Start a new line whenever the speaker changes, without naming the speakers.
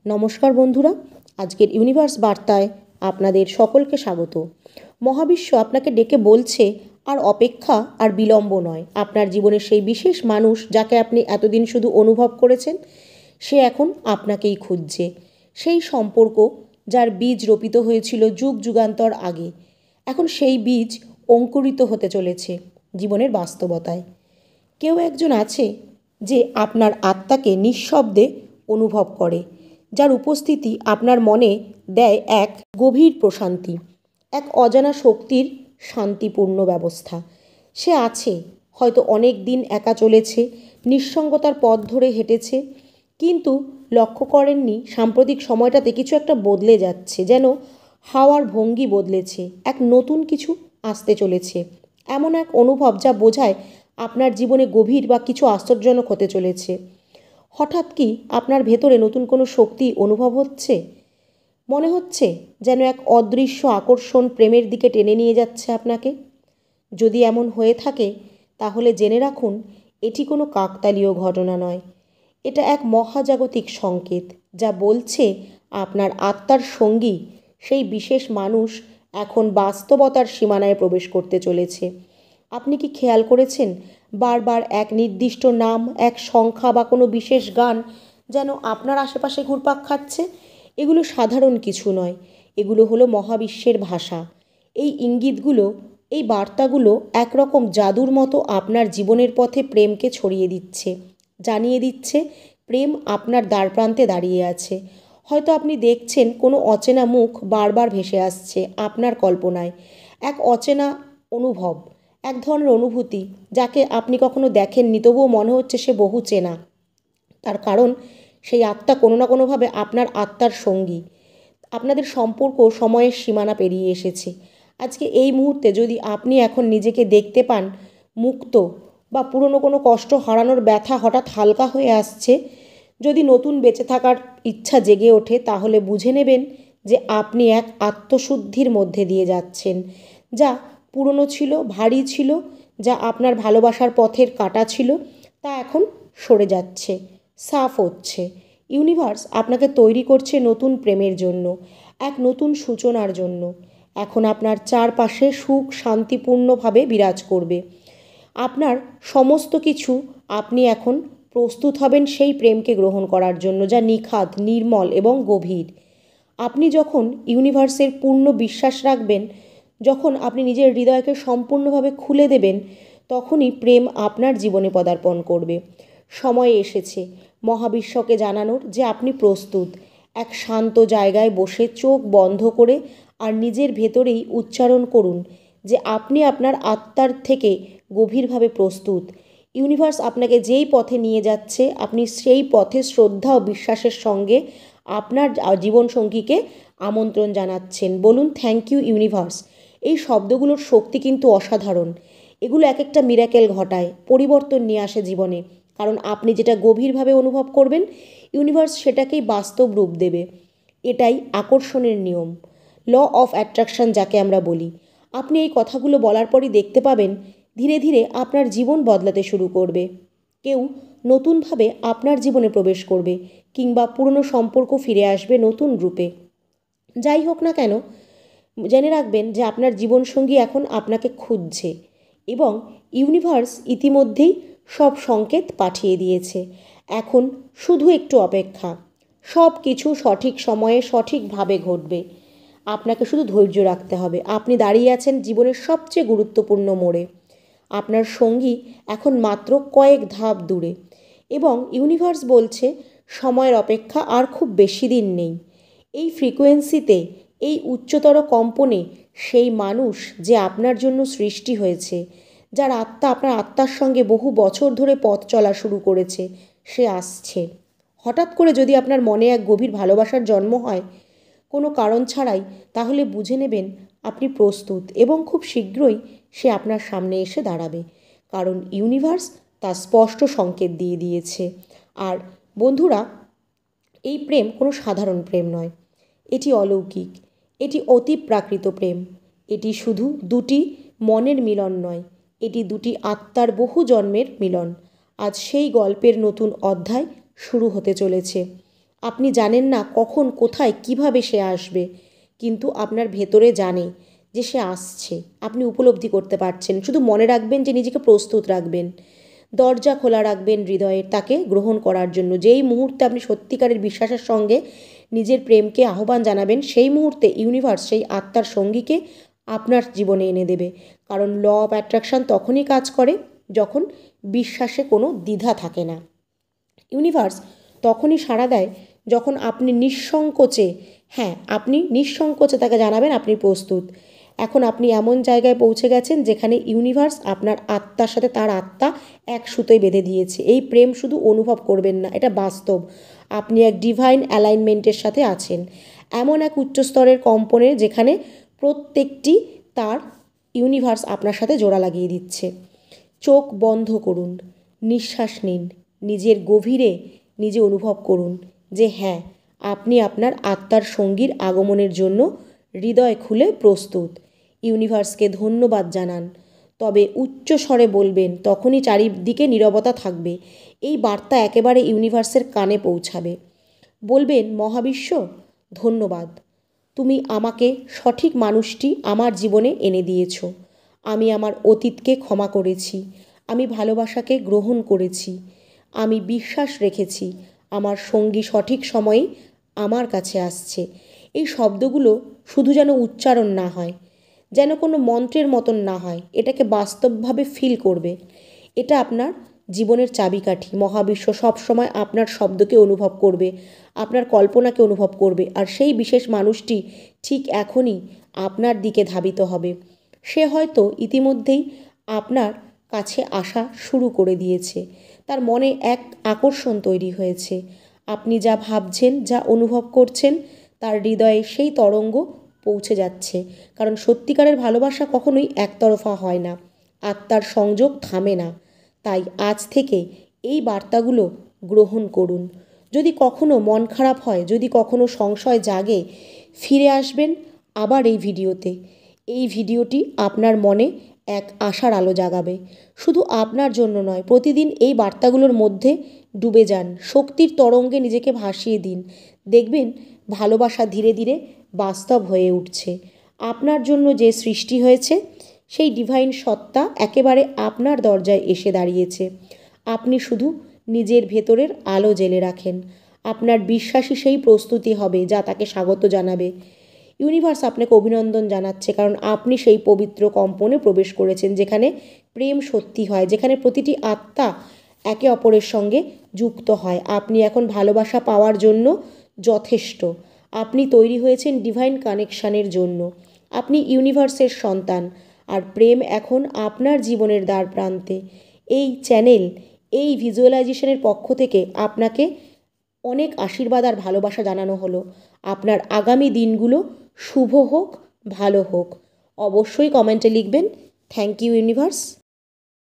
নমস্কার বন্ধুরা, আজকের ইউনিভার্স বার্তায় আপনাদের সকলকে স্বাগত। মহাবিশ্ব আপনাকে ডেকে বলছে, আর অপেক্ষা আর বিলম্ব নয়। আপনার জীবনের সেই বিশেষ মানুষ যাকে আপনি এতদিন শুধু অনুভব করেছেন, সে এখন আপনাকেই খুঁজছে। সেই সম্পর্ক যার বীজ রোপিত হয়েছিল যুগ যুগান্তর আগে, এখন সেই বীজ অঙ্কুরিত হতে চলেছে জীবনের বাস্তবতায়। কেউ একজন আছে যে আপনার আত্মাকে নিঃশব্দে অনুভব করে, যার উপস্থিতি আপনার মনে দেয় এক গভীর প্রশান্তি, এক অজানা শক্তির শান্তিপূর্ণ ব্যবস্থা। সে আছে, হয়তো অনেক দিন একা চলেছে, নিঃসঙ্গতার পথ ধরে হেঁটেছে, কিন্তু লক্ষ্য করেননি সাম্প্রতিক সময়টাতে কিছু একটা বদলে যাচ্ছে, যেন হাওয়ার ভঙ্গি বদলেছে, এক নতুন কিছু আসতে চলেছে। এমন এক অনুভব যা বোঝায় আপনার জীবনে গভীর বা কিছু আশ্চর্যজনক হতে চলেছে। হঠাৎ কি আপনার ভেতরে নতুন কোনো শক্তি অনুভব হচ্ছে? মনে হচ্ছে যেন এক অদৃশ্য আকর্ষণ প্রেমের দিকে টেনে নিয়ে যাচ্ছে আপনাকে। যদি এমন হয়ে থাকে, তাহলে জেনে রাখুন, এটি কোনো কাকতালীয় ঘটনা নয়। এটা এক মহাজাগতিক সংকেত, যা বলছে আপনার আত্মার সঙ্গী, সেই বিশেষ মানুষ, এখন বাস্তবতার সীমানায় প্রবেশ করতে চলেছে। আপনি কি খেয়াল করেছেন, বারবার এক নির্দিষ্ট নাম, এক সংখ্যা বা কোনো বিশেষ গান যেন আপনার আশেপাশে ঘুরপাক খাচ্ছে? এগুলো সাধারণ কিছু নয়, এগুলো হলো মহাবিশ্বের ভাষা। এই ইঙ্গিতগুলো, এই বার্তাগুলো একরকম জাদুর মতো আপনার জীবনের পথে প্রেমকে ছড়িয়ে দিচ্ছে, জানিয়ে দিচ্ছে প্রেম আপনার দ্বারপ্রান্তে দাঁড়িয়ে আছে। হয়তো আপনি দেখছেন কোনো অচেনা মুখ বারবার ভেসে আসছে আপনার কল্পনায়, এক অচেনা অনুভব, এক ধরনের অনুভূতি যাকে আপনি কখনো দেখেননি, তবুও মনে হচ্ছে সে বহু চেনা। তার কারণ, সেই আত্মা কোনো না কোনোভাবে আপনার আত্মার সঙ্গী। আপনাদের সম্পর্ক সময়ের সীমানা পেরিয়ে এসেছে। আজকে এই মুহূর্তে যদি আপনি এখন নিজেকে দেখতে পান মুক্ত, বা পুরনো কোনো কষ্ট হারানোর ব্যথা হঠাৎ হালকা হয়ে আসছে, যদি নতুন বেঁচে থাকার ইচ্ছা জেগে ওঠে, তাহলে বুঝে নেবেন যে আপনি এক আত্মশুদ্ধির মধ্যে দিয়ে যাচ্ছেন। যা পুরনো ছিল, ভারী ছিল, যা আপনার ভালোবাসার পথের কাঁটা ছিল, তা এখন সরে যাচ্ছে, সাফ হচ্ছে। ইউনিভার্স আপনাকে তৈরি করছে নতুন প্রেমের জন্য, এক নতুন সূচনার জন্য। এখন আপনার চারপাশে সুখ শান্তিপূর্ণভাবে বিরাজ করবে। আপনার সমস্ত কিছু, আপনি এখন প্রস্তুত হবেন সেই প্রেমকে গ্রহণ করার জন্য, যা নিখাদ, নির্মল এবং গভীর। আপনি যখন ইউনিভার্সের পূর্ণ বিশ্বাস রাখবেন, যখন আপনি নিজের হৃদয়কে সম্পূর্ণভাবে খুলে দেবেন, তখনই প্রেম আপনার জীবনে পদার্পণ করবে। সময় এসেছে মহাবিশ্বকে জানানোর যে আপনি প্রস্তুত। এক শান্ত জায়গায় বসে চোখ বন্ধ করে আর নিজের ভেতরেই উচ্চারণ করুন যে আপনি আপনার আত্মার থেকে গভীরভাবে প্রস্তুত। ইউনিভার্স আপনাকে যেই পথে নিয়ে যাচ্ছে, আপনি সেই পথে শ্রদ্ধা ও বিশ্বাসের সঙ্গে আপনার জীবনসঙ্গীকে আমন্ত্রণ জানাচ্ছেন। বলুন, থ্যাংক ইউ ইউনিভার্স। এই শব্দগুলোর শক্তি কিন্তু অসাধারণ। এগুলো এক একটা মিরাকেল ঘটায়, পরিবর্তন নিয়ে আসে জীবনে। কারণ আপনি যেটা গভীরভাবে অনুভব করবেন, ইউনিভার্স সেটাকেই বাস্তব রূপ দেবে। এটাই আকর্ষণের নিয়ম, ল অফ অ্যাট্রাকশন যাকে আমরা বলি। আপনি এই কথাগুলো বলার পরই দেখতে পাবেন, ধীরে ধীরে আপনার জীবন বদলাতে শুরু করবে। কেউ নতুনভাবে আপনার জীবনে প্রবেশ করবে, কিংবা পুরনো সম্পর্ক ফিরে আসবে নতুন রূপে। যাই হোক না কেন, জেনে রাখবেন যে আপনার জীবনসঙ্গী এখন আপনাকে খুঁজছে, এবং ইউনিভার্স ইতিমধ্যেই সব সংকেত পাঠিয়ে দিয়েছে। এখন শুধু একটু অপেক্ষা। সব কিছু সঠিক সময়ে সঠিকভাবে ঘটবে। আপনাকে শুধু ধৈর্য রাখতে হবে। আপনি দাঁড়িয়ে আছেন জীবনের সবচেয়ে গুরুত্বপূর্ণ মোড়ে। আপনার সঙ্গী এখন মাত্র কয়েক ধাপ দূরে, এবং ইউনিভার্স বলছে সময়ের অপেক্ষা আর খুব বেশি দিন নেই। এই ফ্রিকোয়েন্সিতে, এই উচ্চতর কম্পনে, সেই মানুষ যে আপনার জন্য সৃষ্টি হয়েছে, যার আত্মা আপনার আত্মার সঙ্গে বহু বছর ধরে পথ চলা শুরু করেছে, সে আসছে। হঠাৎ করে যদি আপনার মনে এক গভীর ভালোবাসার জন্ম হয়, কোনো কারণ ছাড়াই, তাহলে বুঝে নেবেন আপনি প্রস্তুত, এবং খুব শীঘ্রই সে আপনার সামনে এসে দাঁড়াবে। কারণ ইউনিভার্স তার স্পষ্ট সংকেত দিয়ে দিয়েছে। আর বন্ধুরা, এই প্রেম কোনো সাধারণ প্রেম নয়, এটি অলৌকিক, এটি অতি প্রাকৃত প্রেম। এটি শুধু দুটি মনের মিলন নয়, এটি দুটি আত্মার বহু জন্মের মিলন। আজ সেই গল্পের নতুন অধ্যায় শুরু হতে চলেছে। আপনি জানেন না কখন কোথায় কিভাবে সে আসবে, কিন্তু আপনার ভেতরে জানে যে সে আসছে। আপনি উপলব্ধি করতে পারছেন। শুধু মনে রাখবেন যে নিজেকে প্রস্তুত রাখবেন, দরজা খোলা রাখবেন হৃদয়ের তাকে গ্রহণ করার জন্য। যেই মুহূর্তে আপনি সত্যিকারের বিশ্বাসের সঙ্গে নিজের প্রেমকে আহ্বান জানাবেন, সেই মুহূর্তে ইউনিভার্স সেই আত্মার সঙ্গীকে আপনার জীবনে এনে দেবে। কারণ ল অফ অ্যাট্রাকশান তখনই কাজ করে যখন বিশ্বাসে কোনো দ্বিধা থাকে না। ইউনিভার্স তখনই সাড়া দেয় যখন আপনি নিঃসংকোচে, হ্যাঁ, আপনি নিঃসংকোচে তাকে জানাবেন আপনি প্রস্তুত। এখন আপনি এমন জায়গায় পৌঁছে গেছেন যেখানে ইউনিভার্স আপনার আত্মার সাথে তার আত্মা এক সুতোয় বেঁধে দিয়েছে। এই প্রেম শুধু অনুভব করবেন না, এটা বাস্তব। আপনি এক ডিভাইন অ্যালাইনমেন্টের সাথে আছেন, এমন এক উচ্চস্তরের কম্পনে যেখানে প্রত্যেকটি তার ইউনিভার্স আপনার সাথে জোড়া লাগিয়ে দিচ্ছে। চোখ বন্ধ করুন, নিঃশ্বাস নিন, নিজের গভীরে নিজে অনুভব করুন যে হ্যাঁ, আপনি আপনার আত্মার সঙ্গীর আগমনের জন্য হৃদয় খুলে প্রস্তুত। ইউনিভার্সকে ধন্যবাদ জানান, তবে উচ্চ স্বরে বলবেন, তখনই চারিদিকে নীরবতা থাকবে। এই বার্তা একেবারে ইউনিভার্সের কানে পৌঁছাবে। বলবেন, মহাবিশ্ব ধন্যবাদ, তুমি আমাকে সঠিক মানুষটি আমার জীবনে এনে দিয়েছ। আমি আমার অতীতকে ক্ষমা করেছি, আমি ভালোবাসাকে গ্রহণ করেছি, আমি বিশ্বাস রেখেছি আমার সঙ্গী সঠিক সময়ে আমার কাছে আসছে। এই শব্দগুলো শুধু যেন উচ্চারণ না হয়, যেন কোনো মন্ত্রের মতন না হয়, এটাকে বাস্তবভাবে ফিল করবে। এটা আপনার জীবনের চাবিকাঠি। মহাবিশ্ব সবসময় আপনার শব্দকে অনুভব করবে, আপনার কল্পনাকে অনুভব করবে, আর সেই বিশেষ মানুষটি ঠিক এখনই আপনার দিকে ধাবিত হবে। সে হয়তো ইতিমধ্যেই আপনার কাছে আসা শুরু করে দিয়েছে। তার মনে এক আকর্ষণ তৈরি হয়েছে। আপনি যা ভাবছেন, যা অনুভব করছেন, তার হৃদয়ে সেই তরঙ্গ পৌঁছে যাচ্ছে। কারণ সত্যিকারের ভালোবাসা কখনোই একতরফা হয় না, আত্মার সংযোগ থামে না। তাই আজ থেকে এই বার্তাগুলো গ্রহণ করুন। যদি কখনো মন খারাপ হয়, যদি কখনো সংশয় জাগে, ফিরে আসবেন আবার এই ভিডিওতে। এই ভিডিওটি আপনার মনে এক আশার আলো জাগাবে। শুধু আপনার জন্য নয়, প্রতিদিন এই বার্তাগুলোর মধ্যে ডুবে যান, শক্তির তরঙ্গে নিজেকে ভাসিয়ে দিন। দেখবেন ভালোবাসা ধীরে ধীরে বাস্তব হয়ে উঠছে। আপনার জন্য যে সৃষ্টি হয়েছে সেই ডিভাইন সত্তা একেবারে আপনার দরজায় এসে দাঁড়িয়েছে। আপনি শুধু নিজের ভেতরের আলো জ্বেলে রাখেন। আপনার বিশ্বাসী সেই প্রস্তুতি হবে যা তাকে স্বাগত জানাবে। ইউনিভার্স আপনাকে অভিনন্দন জানাচ্ছে, কারণ আপনি সেই পবিত্র কম্পনে প্রবেশ করেছেন যেখানে প্রেম সত্যি হয়, যেখানে প্রতিটি আত্মা একে অপরের সঙ্গে যুক্ত হয়। আপনি এখন ভালোবাসা পাওয়ার জন্য যথেষ্ট। আপনি তৈরি হয়েছেন ডিভাইন কানেকশানের জন্য। আপনি ইউনিভার্সের সন্তান, আর প্রেম এখন আপনার জীবনের দ্বার প্রান্তে। এই চ্যানেল, এই ভিজুয়ালাইজেশনের পক্ষ থেকে আপনাকে অনেক আশীর্বাদ আর ভালোবাসা জানানো হলো। আপনার আগামী দিনগুলো শুভ হোক, ভালো হোক। অবশ্যই কমেন্টে লিখবেন, থ্যাংক ইউ ইউনিভার্স।